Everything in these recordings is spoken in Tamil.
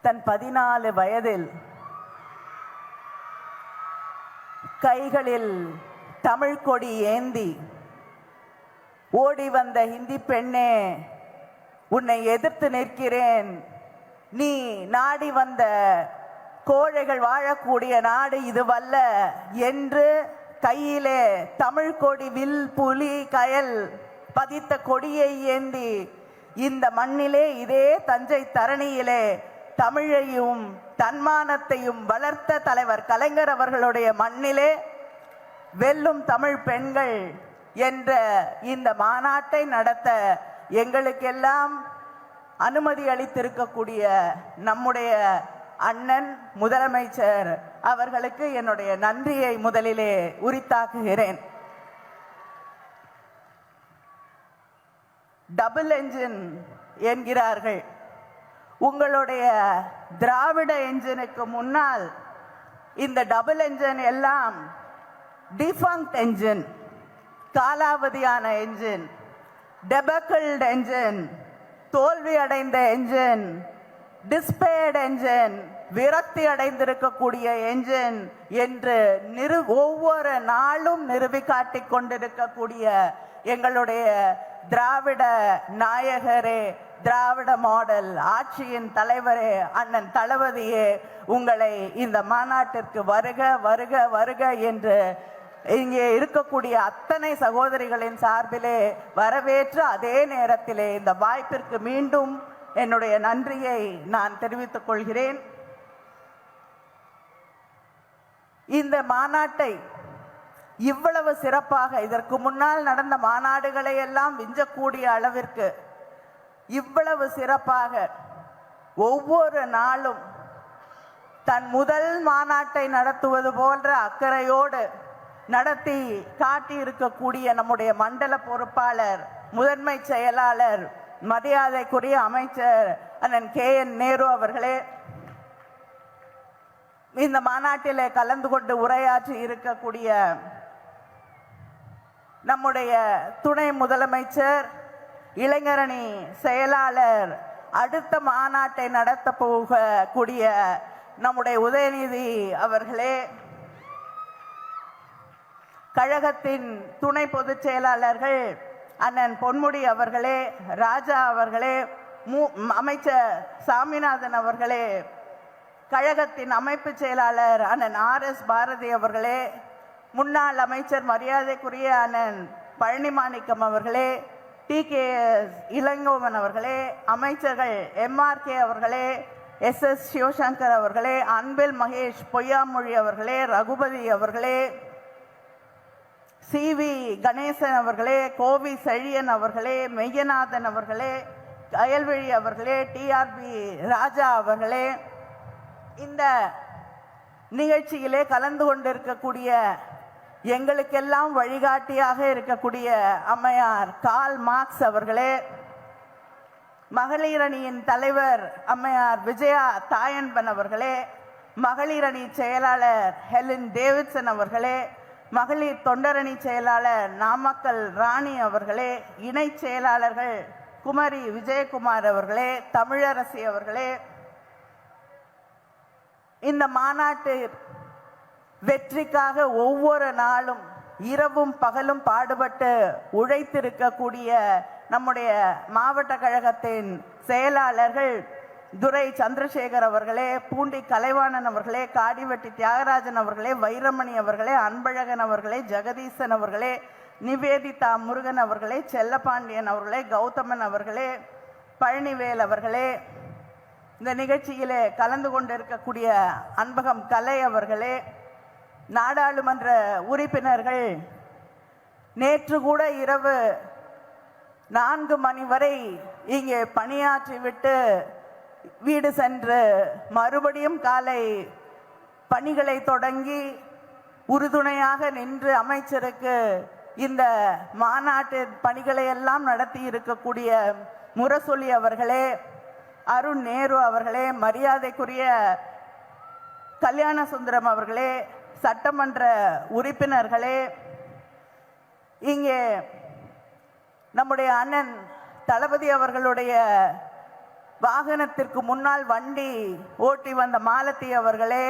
தன் 14 வயதில் கைகளில் தமிழ் கொடி ஏந்தி ஓடி வந்த இந்தி பெண்ணே, உன்னை எதிர்த்து நிற்கிறேன். நீ நாடி வந்த கோழைகள் வாழக்கூடிய நாடு இதுவல்ல என்று கையிலே தமிழ் கொடி, வில், புலி, கயல் பதித்த கொடியை ஏந்தி இந்த மண்ணிலே, இதே தஞ்சை தரணியிலே தமிழையும் தன்மானத்தையும் வளர்த்த தலைவர் கலைஞர் அவர்களுடைய மண்ணிலே வெல்லும் தமிழ் பெண்கள் என்ற இந்த மாநாட்டை நடத்த எங்களுக்கெல்லாம் அனுமதி அளித்திருக்கக்கூடிய நம்முடைய அண்ணன் முதலமைச்சர் அவர்களுக்கு என்னுடைய நன்றியை முதலிலே உரித்தாக்குகிறேன். டபுள் என்ஜின் என்கிறார்கள். உங்களுடைய திராவிட என்ஜினுக்கு முன்னால் இந்த டபுள் என்ஜின் எல்லாம் டிஃபங்க்ட் என்ஜின், காலாவதியான என்ஜின், டெபக்கிள்ட் என்ஜின், தோல்வி அடைந்த என்ஜின், டிஸ்பேர்ட் என்ஜின், விரக்தி அடைந்திருக்கக்கூடிய என்ஜின் என்று ஒவ்வொரு நாளும் நிறுவி காட்டிக் கொண்டிருக்கக்கூடிய எங்களுடைய திராவிட நாயகரே, திராவிட மாடல் ஆட்சியின் தலைவரே, அண்ணன் தளபதியே, உங்களை இந்த மாநாட்டிற்கு வருக வருக வருக என்று இங்கே இருக்கக்கூடிய அத்தனை சகோதரிகளின் சார்பிலே வரவேற்று, அதே நேரத்திலே இந்த வாய்ப்பிற்கு மீண்டும் என்னுடைய நன்றியை நான் தெரிவித்துக் கொள்கிறேன். இந்த மாநாட்டை இவ்வளவு சிறப்பாக, இதற்கு முன்னால் நடந்த மாநாடுகளை எல்லாம் விஞ்சக்கூடிய அளவிற்கு இவ்வளவு சிறப்பாக ஒவ்வொரு நாளும் தன் முதல் மாநாட்டை நடத்துவது போன்ற அக்கறையோடு நடத்தி காட்டி இருக்கக்கூடிய நம்முடைய மண்டல பொறுப்பாளர், முதன்மை செயலாளர், மரியாதைக்குரிய அமைச்சர் அண்ணன் KN நேரு அவர்களே, இந்த மாநாட்டிலே கலந்து கொண்டு உரையாற்றி இருக்கக்கூடிய நம்முடைய துணை முதலமைச்சர், இளைஞரணி செயலாளர், அடுத்த மாநாட்டை நடத்த போகக்கூடிய நம்முடைய உதயநிதி அவர்களே, கழகத்தின் துணை பொதுச் செயலாளர்கள் அண்ணன் பொன்முடி அவர்களே, ராஜா அவர்களே, அமைச்சர் சாமிநாதன் அவர்களே, கழகத்தின் அமைப்பு செயலாளர் அண்ணன் RS பாரதி அவர்களே, முன்னாள் அமைச்சர் மரியாதைக்குரிய அண்ணன் பழனிமாணிக்கம் அவர்களே, TKS இளங்கோவன் அவர்களே, அமைச்சர்கள் MRK அவர்களே, SS சிவசங்கர் அவர்களே, அன்பில் மகேஷ் பொய்யாமொழி அவர்களே, ரகுபதி அவர்களே, CV கணேசன் அவர்களே, கோவி செழியன் அவர்களே, மெய்யநாதன் அவர்களே, கயல்வழி அவர்களே, TRB ராஜா அவர்களே, இந்த நிகழ்ச்சியிலே கலந்து கொண்டிருக்கக்கூடிய எங்களுக்கெல்லாம் வழிகாட்டியாக இருக்கக்கூடிய அம்மையார் கார்ல் மார்க்ஸ் அவர்களே, மகளிர் அணியின் தலைவர் அம்மையார் விஜயா தாயன்பன் அவர்களே, மகளிர் அணி செயலாளர் ஹெலின் டேவிட்சன் அவர்களே, மகளிர் தொண்டரணி செயலாளர் நாமக்கல் ராணி அவர்களே, இணை செயலாளர்கள் குமரி விஜயகுமார் அவர்களே, தமிழரசி அவர்களே, இந்த மாநாட்டு வெற்றிக்காக ஒவ்வொரு நாளும் இரவும் பகலும் பாடுபட்டு உழைத்திருக்கக்கூடிய நம்முடைய மாவட்ட கழகத்தின் செயலாளர்கள் துரை சந்திரசேகர் அவர்களே, பூண்டி கலைவாணன் அவர்களே, காடிவெட்டி தியாகராஜன் அவர்களே, வைரமணி அவர்களே, அன்பழகன் அவர்களே, ஜெகதீசன் அவர்களே, நிவேதிதா முருகன் அவர்களே, செல்லப்பாண்டியன் அவர்களே, கௌதமன் அவர்களே, பழனிவேல் அவர்களே, இந்த நிகழ்ச்சியிலே கலந்து கொண்டிருக்கக்கூடிய அன்பகம் கலை அவர்களே, நாடாளுமன்ற உறுப்பினர்கள், நேற்று கூட இரவு 4 மணி வரை இங்கே பணியாற்றிவிட்டு வீடு சென்று மறுபடியும் காலை பணிகளை தொடங்கி உறுதுணையாக நின்று அமைச்சருக்கு இந்த மாநாட்டு பணிகளை எல்லாம் நடத்தி இருக்கக்கூடிய முரசொலி அவர்களே, அருண் நேரு அவர்களே, மரியாதைக்குரிய கல்யாண சுந்தரம் அவர்களே, சட்டமன்ற உறுப்பினர்களே, இங்கே நம்முடைய அண்ணன் தளபதி அவர்களுடைய வாகனத்திற்கு முன்னால் வண்டி ஓட்டி வந்த மாலதி அவர்களே,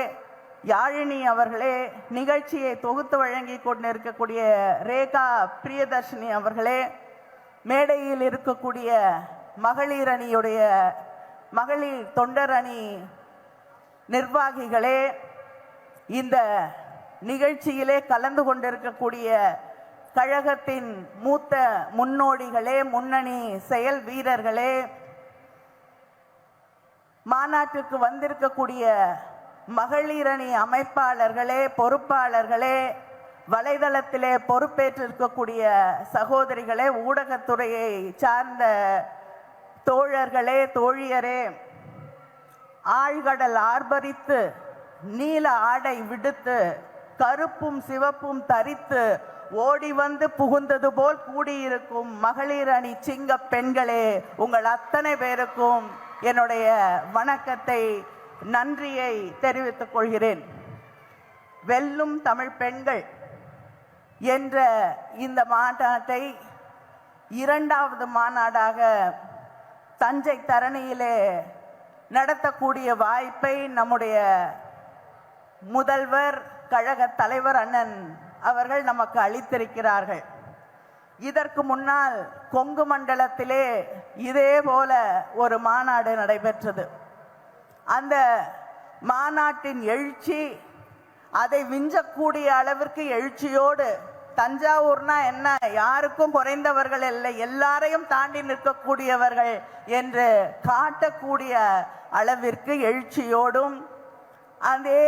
யாழினி அவர்களே, நிகழ்ச்சியை தொகுத்து வழங்கி கொண்டிருக்கக்கூடிய ரேகா பிரியதர்ஷினி அவர்களே, மேடையில் இருக்கக்கூடிய மகளிர் அணியுடைய மகளிர் தொண்டர் அணி நிர்வாகிகளே, இந்த நிகழ்ச்சியிலே கலந்து கொண்டிருக்கக்கூடிய கழகத்தின் மூத்த முன்னோடிகளே, முன்னணி செயல் வீரர்களே, மாநாட்டுக்கு வந்திருக்கக்கூடிய மகளிர் அணி அமைப்பாளர்களே, பொறுப்பாளர்களே, வலைதளத்திலே பொறுப்பேற்றிருக்கக்கூடிய சகோதரிகளே, ஊடகத்துறையை சார்ந்த தோழர்களே, தோழியரே, ஆழ்கடல் ஆர்ப்பரித்து நீல ஆடை விடுத்து கருப்பும் சிவப்பும் தரித்து ஓடி வந்து புகுந்தது போல் கூடியிருக்கும் மகளிர் அணி சிங்க பெண்களே, உங்கள் அத்தனை பேருக்கும் என்னுடைய வணக்கத்தை, நன்றியை தெரிவித்துக் கொள்கிறேன். வெல்லும் தமிழ் பெண்கள் என்ற இந்த மாநாட்டை இரண்டாவது மாநாடாக தஞ்சை தரணியிலே நடத்தக்கூடிய வாய்ப்பை நம்முடைய முதல்வர், கழக தலைவர் அண்ணன் அவர்கள் நமக்கு அளித்திருக்கிறார்கள். இதற்கு முன்னால் கொங்கு மண்டலத்திலே இதே போல ஒரு மாநாடு நடைபெற்றது. அந்த மாநாட்டின் எழுச்சி அதை விஞ்சக்கூடிய அளவிற்கு எழுச்சியோடு, தஞ்சாவூர்னா என்ன, யாருக்கும் குறைந்தவர்கள் இல்லை, எல்லாரையும் தாண்டி நிற்கக்கூடியவர்கள் என்று காட்டக்கூடிய அளவிற்கு எழுச்சியோடும் அதே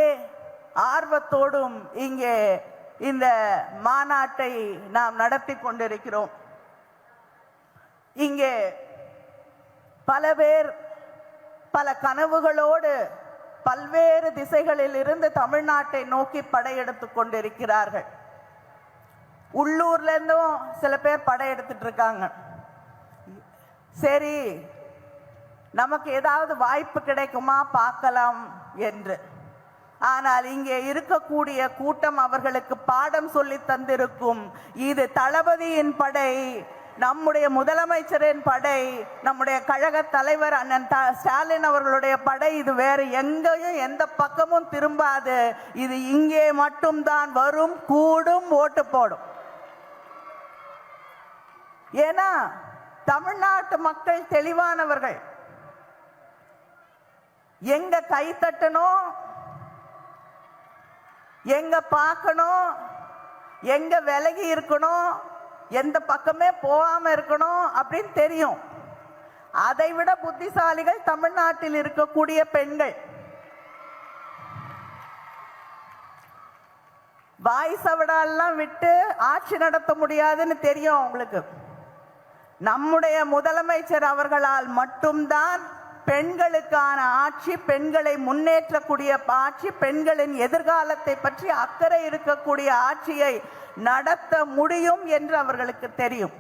ஆர்வத்தோடும் இங்கே இந்த மாநாட்டை நாம் நடத்தி கொண்டிருக்கிறோம். இங்கே பல பேர் பல கனவுகளோடு பல்வேறு திசைகளில் இருந்து தமிழ்நாட்டை நோக்கி படையெடுத்து கொண்டிருக்கிறார்கள். உள்ளூர்ல இருந்தும் சில பேர் படையெடுத்துட்டு இருக்காங்க. சரி, நமக்கு ஏதாவது வாய்ப்பு கிடைக்குமா பார்க்கலாம் என்று. ஆனால் இங்கே இருக்கக்கூடிய கூட்டம் அவர்களுக்கு பாடம் சொல்லி தந்திருக்கும். இது தளபதியின் படை, நம்முடைய முதலமைச்சரின் படை, நம்முடைய கழக தலைவர் அண்ணன் ஸ்டாலின் அவர்களுடைய படை. இது வேறு எங்கேயும் எந்த பக்கமும் திரும்பாது. இது இங்கே மட்டும்தான் வரும், கூடும், ஓட்டு போடும். ஏன்னா தமிழ்நாட்டு மக்கள் தெளிவானவர்கள். எங்க கை தட்டணும், எங்க பார்க்கணும், எங்க விலகி இருக்கணும், எந்த பக்கமே போகாம இருக்கணும் அப்படின்னு தெரியும். அதை விட புத்திசாலிகள் தமிழ்நாட்டில் இருக்கக்கூடிய பெண்கள். வாய் சவடாலாம் விட்டு ஆட்சி நடத்த முடியாதுன்னு தெரியும் உங்களுக்கு. நம்முடைய முதலமைச்சர் அவர்களால் மட்டும்தான் பெண்களுக்கான ஆட்சி, பெண்களை முன்னேற்றக்கூடிய ஆட்சி, பெண்களின் எதிர்காலத்தை பற்றி அக்கறை இருக்கக்கூடிய ஆட்சியை நடத்த முடியும் என்று அவர்களுக்கு தெரியும்.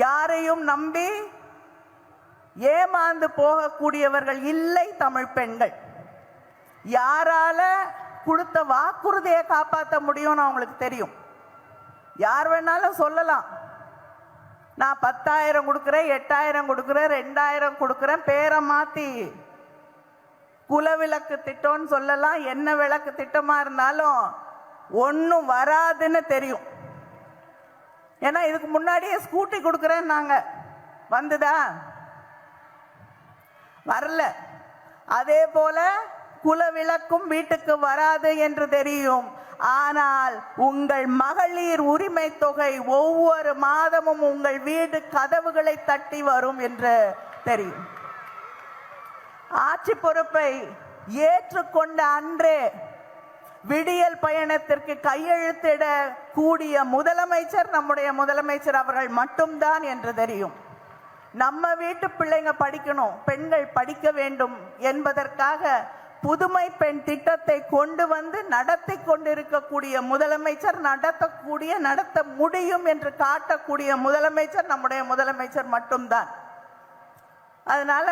யாரையும் நம்பி ஏமாந்து போகக்கூடியவர்கள் இல்லை தமிழ் பெண்கள். யாரால கொடுத்த வாக்குறுதியை காப்பாற்ற முடியும்னு அவங்களுக்கு தெரியும். யார் வேணாலும் சொல்லலாம், நான் 10,000 கொடுக்குறேன், 8,000 கொடுக்குறேன், 2,000 கொடுக்குறேன், பேரை மாத்தி குலவிளக்கு திட்டம்னு சொல்லலாம். என்ன விளக்கு திட்டமா இருந்தாலும் ஒன்றும் வராதுன்னு தெரியும். ஏன்னா இதுக்கு முன்னாடியே ஸ்கூட்டி கொடுக்குறேன் நாங்க, வந்துதா? வரல. அதே போல குலவிளக்கும் வீட்டுக்கு வராது என்று தெரியும். ஆனால் உங்கள் மகளிர் உரிமை தொகை ஒவ்வொரு மாதமும் உங்கள் வீடு கதவுகளை தட்டி வரும் என்று தெரியும். ஆட்சி பொறுப்பை ஏற்றுக்கொண்ட அன்றே விடியல் பயணத்திற்கு கையெழுத்திட கூடிய முதலமைச்சர் நம்முடைய முதலமைச்சர் அவர்கள் மட்டும்தான் என்று தெரியும். நம்ம வீட்டு பிள்ளைங்க படிக்கணும், பெண்கள் படிக்க வேண்டும் என்பதற்காக புதுமை பெண் திட்டத்தை கொண்டு வந்து நடத்தி கொண்டிருக்கக்கூடிய முதலமைச்சர், நடத்த முடியும் என்று காட்டக்கூடிய முதலமைச்சர் நம்முடைய முதலமைச்சர் மட்டும்தான். அதனால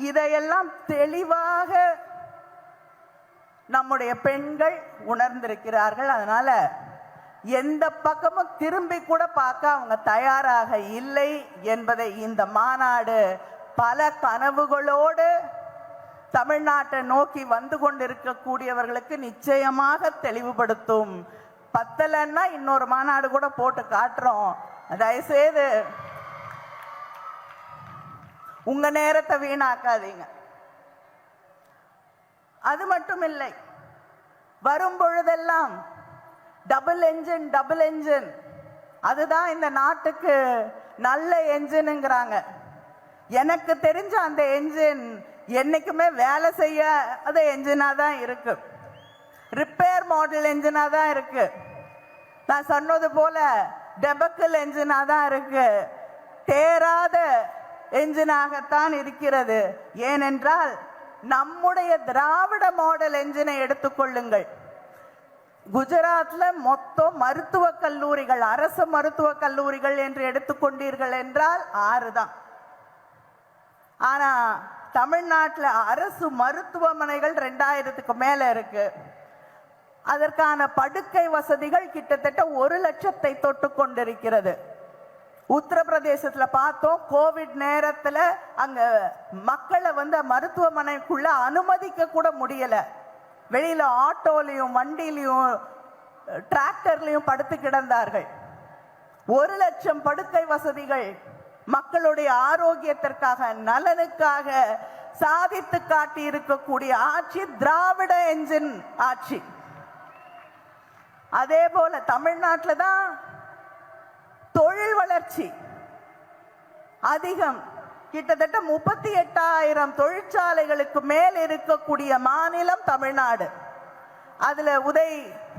இதையெல்லாம் தெளிவாக நம்முடைய பெண்கள் உணர்ந்திருக்கிறார்கள். அதனால எந்த பக்கமும் திரும்பி கூட பார்க்க அவங்க தயாராக இல்லை என்பதை இந்த மாநாடு பல கனவுகளோடு தமிழ்நாட்டை நோக்கி வந்து கொண்டிருக்கக்கூடியவர்களுக்கு நிச்சயமாக தெளிவுபடுத்தும். பத்தலன்னா இன்னொரு மாநாடு கூட போட்டு காட்டுறோம். தயவுசெய்து உங்க நேரத்தை வீணாக்காதீங்க. அது மட்டும் இல்லை, வரும் பொழுதெல்லாம் டபுள் என்ஜின் அதுதான் இந்த நாட்டுக்கு நல்ல என்ஜினுங்கிறாங்க. எனக்கு தெரிஞ்ச அந்த என்ஜின் என்னைக்குமே வேலை செய்யாத என்ஜினா தான் இருக்கு, ரிப்பேர் மாடல் என்ஜினா தான் இருக்கு. நான் சொன்னது போல டெபக்கல் என்ஜினா தான் இருக்கு, தேராத என்ஜினாகத்தான் இருக்கிறது. ஏனென்றால் நம்முடைய திராவிட மாடல் என்ஜினை எடுத்துக்கொள்ளுங்கள். குஜராத்ல மொத்தம் மருத்துவக் கல்லூரிகள், அரசு மருத்துவக் கல்லூரிகள் என்று எடுத்துக்கொண்டீர்கள் என்றால் 6 தான். ஆனா தமிழ்நாட்டில் அரசு மருத்துவமனைகள் 2000க்கு மேல இருக்கு. அதற்கான படுக்கை வசதிகள் கிட்டத்தட்ட 1 லட்சத்தை தொட்டு கொண்டிருக்கிறது. உத்தரப்பிரதேசத்துல பார்த்தோம், கோவிட் நேரத்துல அங்க மக்களை மருத்துவமனைக்குள்ள அனுமதிக்க கூட முடியல. வெளியில ஆட்டோலையும் வண்டியிலையும் டிராக்டர்லையும் படுத்து கிடந்தார்கள். 1 லட்சம் படுக்கை வசதிகள் மக்களுடைய ஆரோக்கியத்திற்காக, நலனுக்காக சாதித்து காட்டி இருக்கக்கூடிய ஆட்சி திராவிட என்ஜின் ஆட்சி. அதே போல தமிழ்நாட்டில் தான் தொழில் வளர்ச்சி அதிகம். கிட்டத்தட்ட 38,000 தொழிற்சாலைகளுக்கு மேல் இருக்கக்கூடிய மாநிலம் தமிழ்நாடு. அதுல உதய்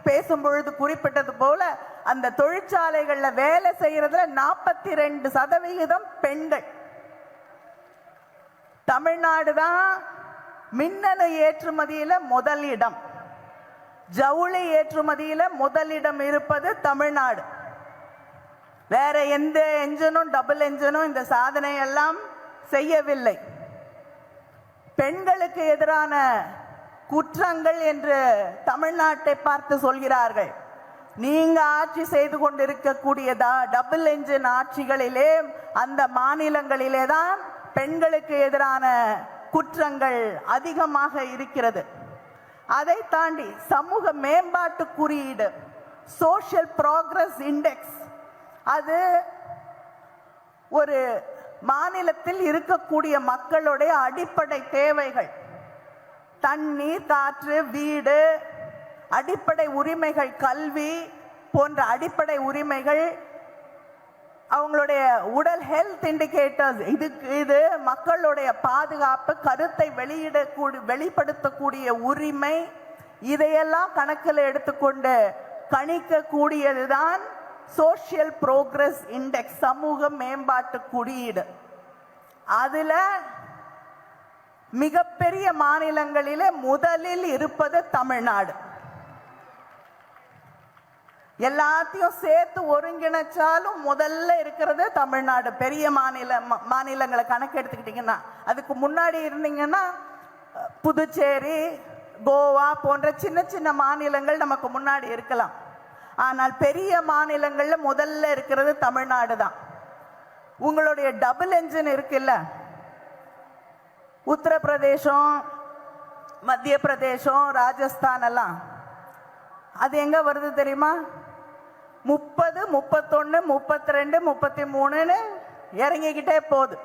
பேசும் பொழுது குறிப்பிட்டது போல அந்த தொழிற்சாலைகள்ல வேலை செய்யறதுல 42% பெண்கள். தமிழ்நாடு தான் மின்னணு ஏற்றுமதியில முதலிடம், ஜவுளி ஏற்றுமதியில முதலிடம் இருப்பது தமிழ்நாடு. வேற எந்த என்ஜினும் டபுள் என்ஜினும் இந்த சாதனை எல்லாம் செய்யவில்லை. பெண்களுக்கு எதிரான குற்றங்கள் என்று தமிழ்நாட்டை பார்த்து சொல்கிறார்கள். நீங்க ஆட்சி செய்து கொண்டிருக்கக்கூடிய டபுள் என்ஜின் ஆட்சிகளிலே, அந்த மாநிலங்களிலே தான் பெண்களுக்கு எதிரான குற்றங்கள் அதிகமாக இருக்கிறது. அதை தாண்டி சமூக மேம்பாட்டு குறியீடு, சோஷியல் ப்ராக்ரஸ் இண்டெக்ஸ், அது ஒரு மாநிலத்தில் இருக்கக்கூடிய மக்களுடைய அடிப்படை தேவைகள், தண்ணீர், காற்று, வீடு, அடிப்படை உரிமைகள், கல்வி போன்ற அடிப்படை உரிமைகள், அவங்களுடைய உடல் ஹெல்த் இண்டிகேட்டர்ஸ், இது மக்களுடைய பாதுகாப்பு, கருத்தை வெளிப்படுத்தக்கூடிய உரிமை, இதையெல்லாம் கணக்கில் எடுத்துக்கொண்டு கணிக்கக்கூடியதுதான் சோஷியல் ப்ரோக்ரஸ் இண்டெக்ஸ், சமூக மேம்பாட்டு குறியீடு. அதுல மிகப்பெரிய மாநிலங்களிலே முதலில் இருப்பது தமிழ்நாடு. எல்லாத்தையும் சேர்த்து ஒருங்கிணைச்சாலும் முதல்ல இருக்கிறது தமிழ்நாடு. பெரிய மாநிலங்களை கணக்கு எடுத்துக்கிட்டீங்கன்னா, அதுக்கு முன்னாடி இருந்தீங்கன்னா புதுச்சேரி, கோவா போன்ற சின்ன சின்ன மாநிலங்கள் நமக்கு முன்னாடி இருக்கலாம். ஆனால் பெரிய மாநிலங்கள்ல முதல்ல இருக்கிறது தமிழ்நாடு தான். உங்களுடைய டபுள் என்ஜின் இருக்குல்ல, உத்தரப்பிரதேசம், மத்திய பிரதேசம், ராஜஸ்தான் எல்லாம், அது எங்க வருது தெரியுமா? 30, 31, 32, 33 இறங்கிக்கிட்டே போகுது.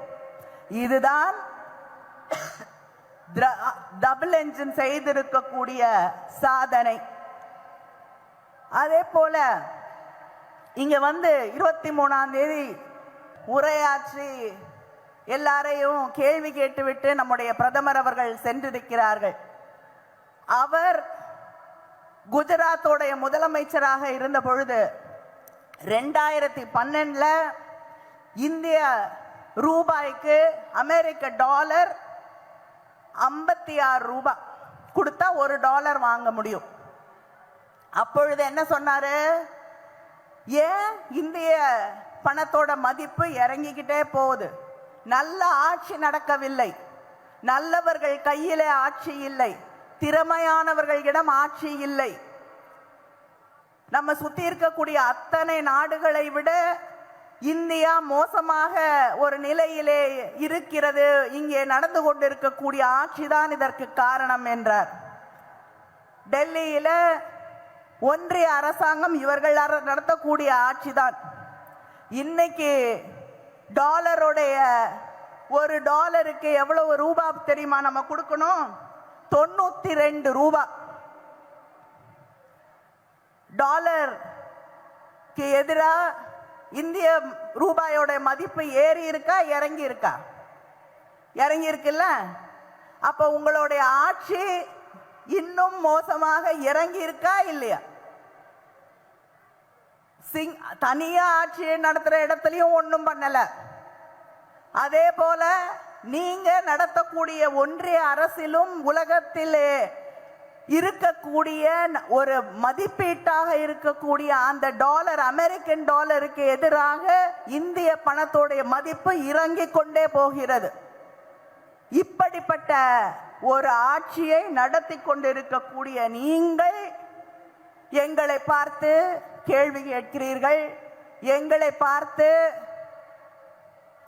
இதுதான் டபுள் என்ஜின் செய்திருக்கக்கூடிய சாதனை. அதே போல இங்க 23ஆம் தேதி உரையாற்றி எல்லாரையும் கேள்வி கேட்டுவிட்டு நம்முடைய பிரதமர் அவர்கள் சென்றிருக்கிறார்கள். அவர் குஜராத்தோடைய முதலமைச்சராக இருந்த பொழுது 2012 இந்திய ரூபாய்க்கு அமெரிக்க டாலர் 56 ரூபாய் கொடுத்தா $1 வாங்க முடியும். அப்பொழுது என்ன சொன்னாரு? ஏன் இந்திய பணத்தோட மதிப்பு இறங்கிக்கிட்டே போகுது, நல்ல ஆட்சி நடக்கவில்லை, நல்லவர்கள் கையிலே ஆட்சி இல்லை, திறமையானவர்களிடம் ஆட்சி இல்லை. நம்ம சுத்தி இருக்கக்கூடிய அத்தனை நாடுகளை விட இந்தியா மோசமாக ஒரு நிலையிலே இருக்கிறது, இங்கே நடந்து கொண்டிருக்கக்கூடிய ஆட்சிதான் இதற்கு காரணம் என்றார். டெல்லியில ஒன்றிய அரசாங்கம் இவர்கள் நடத்தக்கூடிய ஆட்சிதான். இன்னைக்கு டாலருடைய ஒரு டாலருக்கு எவ்வளவு ரூபா தெரியுமா நம்ம கொடுக்கணும்? 92 ரூபா. டாலருக்கு எதிராக இந்திய ரூபாயோட மதிப்பு ஏறி இருக்கா இறங்கி இருக்கா? இறங்கி இருக்குல்ல. அப்ப உங்களுடைய ஆட்சி இன்னும் மோசமாக இறங்கி இருக்கா இல்லையா? தனியா ஆட்சி நடத்துற இடத்துலயும் ஒன்றும் பண்ணல. அதே போல நீங்க நடத்தக்கூடிய ஒன்றிய அரசிலும் உலகத்திலே இருக்கக்கூடிய ஒரு மதிப்பீட்டாக இருக்கக்கூடிய அந்த டாலர், அமெரிக்கன் டாலருக்கு எதிராக இந்திய பணத்தோடைய மதிப்பு இறங்கிக் கொண்டே போகிறது. இப்படிப்பட்ட ஒரு ஆட்சியை நடத்தி கொண்டிருக்கக்கூடிய நீங்கள் எங்களை பார்த்து கேள்வி கேட்கிறீர்கள், எங்களை பார்த்து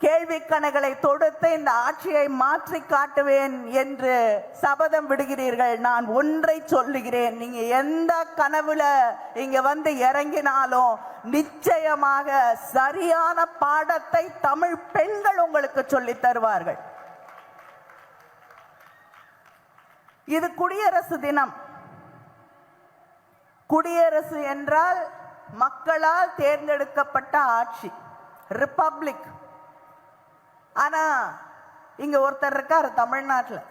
கேள்வி கணைகளை தொடுத்து இந்த ஆட்சியை மாற்றி காட்டுவேன் என்று சபதம் விடுகிறீர்கள். நான் ஒன்றை சொல்லுகிறேன், நீங்க எந்த கனவுல இங்க வந்து இறங்கினாலும் நிச்சயமாக சரியான பாடத்தை தமிழ் பெண்கள் உங்களுக்கு சொல்லி தருவார்கள். இது குடியரசு தினம். குடியரசு என்றால் மக்களால் தேர்ந்தெடுக்கப்பட்ட ஆட்சி, ரிப்பப்ளிக். ஆனா இங்க ஒருத்தர் இருக்காரு தமிழ்நாட்டில்,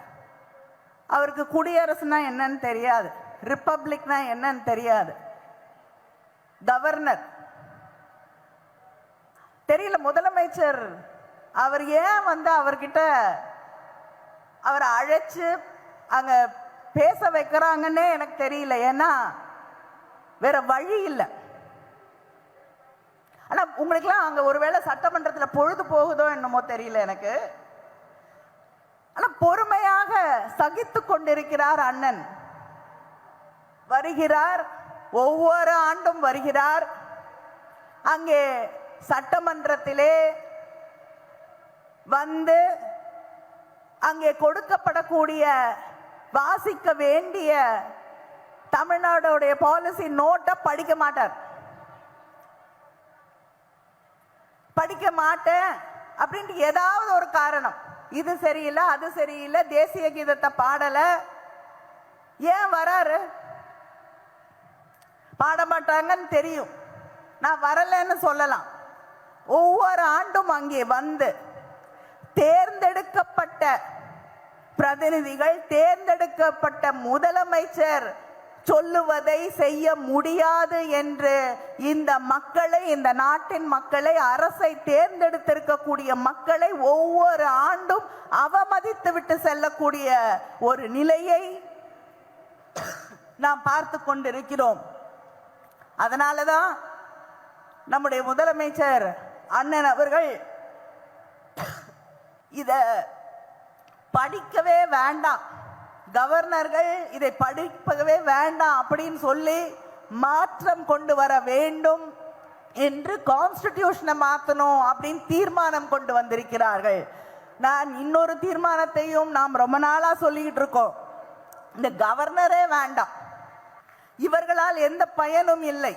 அவருக்கு குடியரசுனா என்னன்னு தெரியாது, ரிப்பப்ளிக்னா என்னன்னு தெரியாது. கவர்னர் தெரியல, முதலமைச்சர் அவர் ஏன் வந்து அவர்கிட்ட அவரை அழைச்சு அங்க பேச வைக்கிறாங்கன்னே எனக்கு தெரியல. ஏன்னா வேற வழி இல்லை. ஆனா உங்களுக்குலாம் அங்க ஒருவேளை சட்டமன்றத்தில் பொழுது போகுதோ என்னமோ தெரியல எனக்கு. ஆனா பொறுமையாக சகித்து கொண்டிருக்கிறார் அண்ணன். வருகிறார், ஒவ்வொரு ஆண்டும் வருகிறார். அங்கே சட்டமன்றத்திலே வந்து அங்கே கொடுக்கப்படக்கூடிய வாசிக்க வேண்டிய தமிழ்நாடுடைய பாலிசி நோட்டை படிக்க மாட்டார். படிக்க மாட்டேன் அப்படின்ட்டு ஏதாவது ஒரு காரணம், இது சரியில்லை அது சரியில்லை, தேசிய கீதத்தை பாடல. ஏன் வராரு? பாட மாட்டாங்கன்னு தெரியும், நான் வரலன்னு சொல்லலாம். ஒவ்வொரு ஆண்டும் அங்கே வந்து தேர்ந்தெடுக்கப்பட்ட பிரதிநிதிகள், தேர்ந்தெடுக்கப்பட்ட முதலமைச்சர் சொல்லுவதை செய்ய முடியாது என்று இந்த மக்களை, இந்த நாட்டின் மக்களை, அரசை தேர்ந்தெடுத்திருக்கக்கூடிய மக்களை ஒவ்வொரு ஆண்டும் அவமதித்து விட்டு செல்லக்கூடிய ஒரு நிலையை நாம் பார்த்து கொண்டிருக்கிறோம். அதனாலதான் நம்முடைய முதலமைச்சர் அண்ணன் அவர்கள் இத படிக்கவே வேண்டாம், கவர்னர்கள் இதை படிக்கவே வேண்டாம் அப்படின்னு சொல்லி மாற்றம் கொண்டு வர வேண்டும் என்று கான்ஸ்டிடியூஷனை மாற்றணும் அப்படின்னு தீர்மானம் கொண்டு வந்திருக்கிறார்கள். நான் இன்னொரு தீர்மானத்தையும் நாம் ரொம்ப நாளா சொல்லிக்கிட்டு இருக்கோம், இந்த கவர்னரே வேண்டாம், இவர்களால் எந்த பயனும் இல்லை.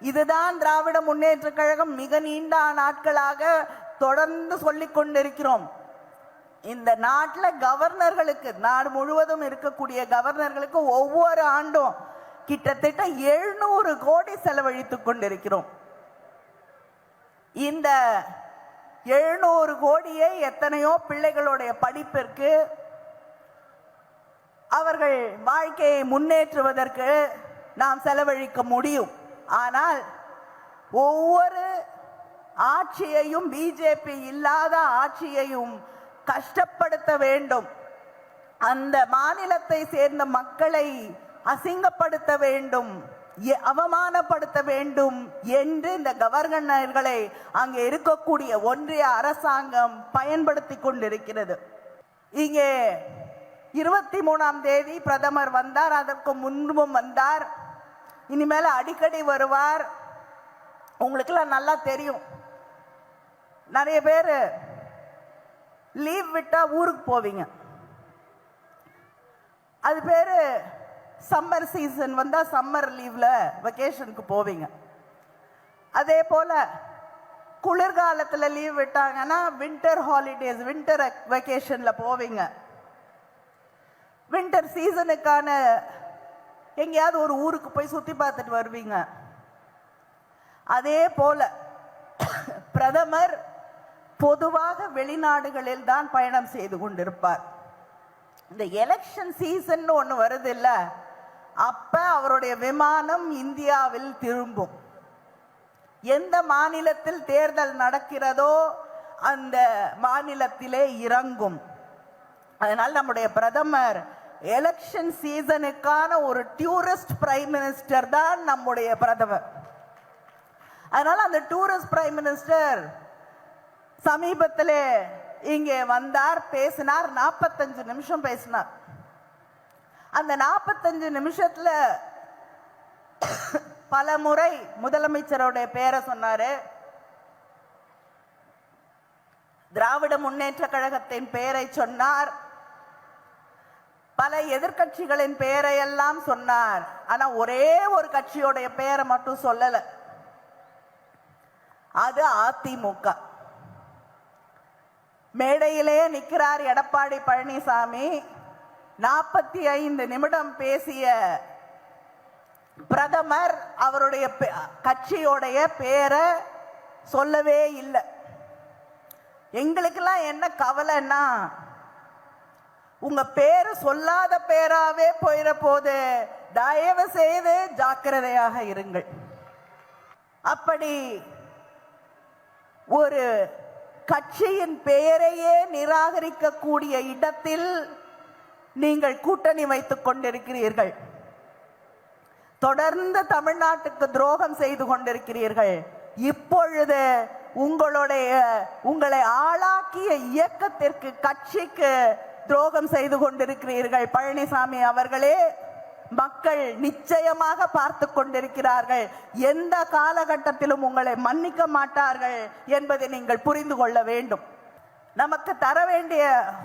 இதுதான் திராவிட முன்னேற்ற கழகம் மிக நீண்ட நாட்களாக தொடர்ந்து சொல்லிக் கொண்டிருக்கிறோம். இந்த நாட்டில் கவர்னர்களுக்கு, நாடு முழுவதும் இருக்கக்கூடிய கவர்னர்களுக்கு ஒவ்வொரு ஆண்டும் கிட்டத்தட்ட 700 கோடி செலவழித்துக் கொண்டிருக்கிறோம். இந்த 700 கோடியை எத்தனையோ பிள்ளைகளுடைய படிப்பிற்கு, அவர்கள் வாழ்க்கையை முன்னேற்றுவதற்கு நாம் செலவழிக்க முடியும். ஆனால் ஒவ்வொரு ஆட்சியையும், பிஜேபி இல்லாத ஆட்சியையும் கஷ்டப்படுத்த வேண்டும், அந்த மாநிலத்தை சேர்ந்த மக்களை அசிங்கப்படுத்த வேண்டும், அவமானப்படுத்த வேண்டும் என்று இந்த கவர்னர்களை அங்கே இருக்கக்கூடிய ஒன்றிய அரசாங்கம் பயன்படுத்தி கொண்டிருக்கிறது. இங்கே 23ஆம் தேதி பிரதமர் வந்தார், அதற்கு முன்பும் வந்தார், இனிமேல் அடிக்கடி வருவார். உங்களுக்கெல்லாம் நல்லா தெரியும், நிறைய பேர் லீவ் விட்டா ஊருக்கு போவீங்க. அது பேரு சம்மர் சீசன் வந்தா சம்மர் லீவ்ல வெக்கேஷனுக்கு போவீங்க. அதே போல குளிர்காலத்துல லீவ் விட்டாங்கன்னா வின்டர் ஹாலிடேஸ், வின்டர் வெக்கேஷன்ல போவீங்க. வின்டர் சீசனுக்கான எங்கேயாவது ஒரு ஊருக்கு போய் சுத்தி பார்த்துட்டு வருவீங்க. அதே போல பிரதமர் பொதுவாக வெளிநாடுகளில் தான் பயணம் செய்து கொண்டிருப்பார். இந்த எலெக்ஷன் சீசன் ஒன்று வருது இல்ல, அப்ப அவருடைய விமானம் இந்தியாவில் திரும்பும். எந்த மாநிலத்தில் தேர்தல் நடக்கிறதோ அந்த மாநிலத்திலே இறங்கும். அதனால் நம்முடைய பிரதமர் எலெக்ஷன் சீசனுக்கான ஒரு டூரிஸ்ட் பிரைம் மினிஸ்டர் தான் நம்முடைய பிரதமர். அதனால அந்த டூரிஸ்ட் பிரைம் மினிஸ்டர் சமீபத்தில் இங்கே வந்தார், பேசினார். 45 நிமிஷம் பேசினார். அந்த 45 நிமிஷத்துல பல முறை முதலமைச்சருடைய பேரை சொன்னாரு, திராவிட முன்னேற்ற கழகத்தின் பெயரை சொன்னார், பல எதிர்கட்சிகளின் பெயரை எல்லாம் சொன்னார். ஆனா ஒரே ஒரு கட்சியோடைய பெயரை மட்டும் சொல்லல, அது அதிமுக. மேடையிலே நிற்கிறார் எடப்பாடி பழனிசாமி. 45 நிமிடம் பேசிய பிரதமர் அவருடைய கட்சியோடைய பேரை சொல்லவே இல்லை. எங்களுக்கெல்லாம் என்ன கவலைன்னா, உங்க பேரு சொல்லாத பேராவே போயிட போது, தயவு செய்து ஜாக்கிரதையாக இருங்கள். அப்படி ஒரு கட்சியின் பெயரையே நிராகரிக்கக்கூடிய இடத்தில் நீங்கள் கூட்டணி வைத்துக் கொண்டிருக்கிறீர்கள். தொடர்ந்து தமிழ்நாட்டுக்கு துரோகம் செய்து கொண்டிருக்கிறீர்கள். இப்பொழுது உங்களை ஆளாக்கிய இயக்கத்திற்கு, கட்சிக்கு துரோகம் செய்து கொண்டிருக்கிறீர்கள். பழனிசாமி அவர்களே, மக்கள் நிச்சயமாக பார்த்து கொண்டிருக்கிறார்கள். எந்த காலகட்டத்திலும் உங்களை மன்னிக்க மாட்டார்கள் என்பதை நீங்கள் புரிந்து கொள்ள வேண்டும். நமக்கு தர வேண்டிய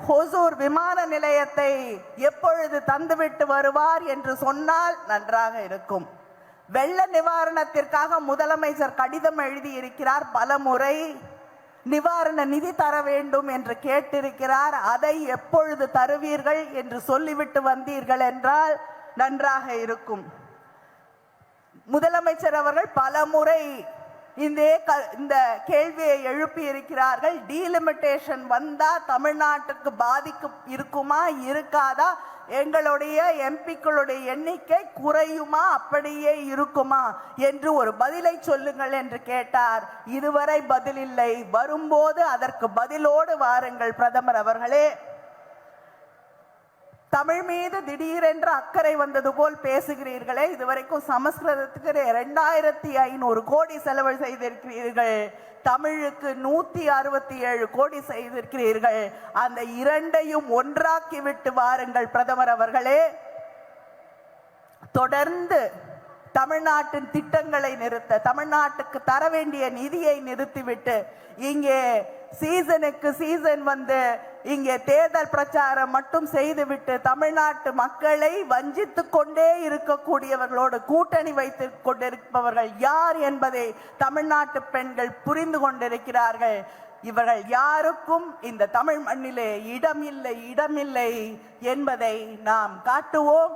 ஹொசூர் விமான நிலையத்தை எப்பொழுது தந்துவிட்டு வருவார் என்று சொன்னால் நன்றாக இருக்கும். வெள்ள நிவாரணத்திற்காக முதலமைச்சர் கடிதம் எழுதியிருக்கிறார். பல முறை நிவாரண நிதி தர வேண்டும் என்று கேட்டிருக்கிறார். அதை எப்பொழுது தருவீர்கள் என்று சொல்லிவிட்டு வந்தீர்கள் என்றால் நன்றாக இருக்கும். முதலமைச்சர் அவர்கள் பல முறை இந்த கேள்வியை எழுப்பி இருக்கிறார்கள். டீலிமிட்டேஷன் வந்தா தமிழ்நாட்டுக்கு பாதிக்கு இருக்குமா இருக்காதா, எங்களுடைய எம்பிக்களுடைய எண்ணிக்கை குறையுமா அப்படியே இருக்குமா என்று ஒரு பதிலை சொல்லுங்கள் என்று கேட்டார். இதுவரை பதில் இல்லை. வரும்போது அதற்கு பதிலோடு வாருங்கள் பிரதமர் அவர்களே. தமிழ் மீது திடீரென்று அக்கறை வந்தது போல் பேசுகிறீர்களே. இதுவரைக்கும் சமஸ்கிருதத்துக்கு 2500 கோடி செலவு செய்திருக்கிறீர்கள். தமிழுக்கு 167 கோடி செய்திருக்கிறீர்கள். அந்த இரண்டையும் ஒன்றாக்கி விட்டு வாருங்கள் பிரதமர் அவர்களே. தொடர்ந்து தமிழ்நாட்டின் திட்டங்களை நிறுத்த, தமிழ்நாட்டுக்கு தர வேண்டிய நிதியை நிறுத்திவிட்டு, இங்கே சீசனுக்கு சீசன் வந்து இங்கே தேர்தல் பிரச்சாரம் மட்டும் செய்துவிட்டு தமிழ்நாட்டு மக்களை வஞ்சித்துக் கொண்டே இருக்கக்கூடியவர்களோடு கூட்டணி வைத்துக் கொண்டிருப்பவர்கள் யார் என்பதை தமிழ்நாட்டு பெண்கள் புரிந்து கொண்டிருக்கிறார்கள். இவர்கள் யாருக்கும் இந்த தமிழ் மண்ணிலே இடமில்லை என்பதை நாம் காட்டுவோம்.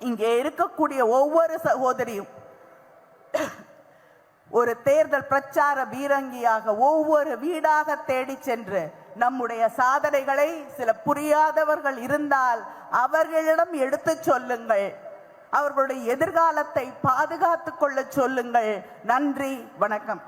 இங்கே இருக்கக்கூடிய ஒவ்வொரு சகோதரியும் ஒரு தேர்தல் பிரச்சார பீரங்கியாக ஒவ்வொரு வீடாக தேடி சென்று நம்முடைய சாதனைகளை சில புரியாதவர்கள் இருந்தால் அவர்களிடம் எடுத்து சொல்லுங்கள். அவர்களுடைய எதிர்காலத்தை பாதுகாத்துக் கொள்ள சொல்லுங்கள். நன்றி, வணக்கம்.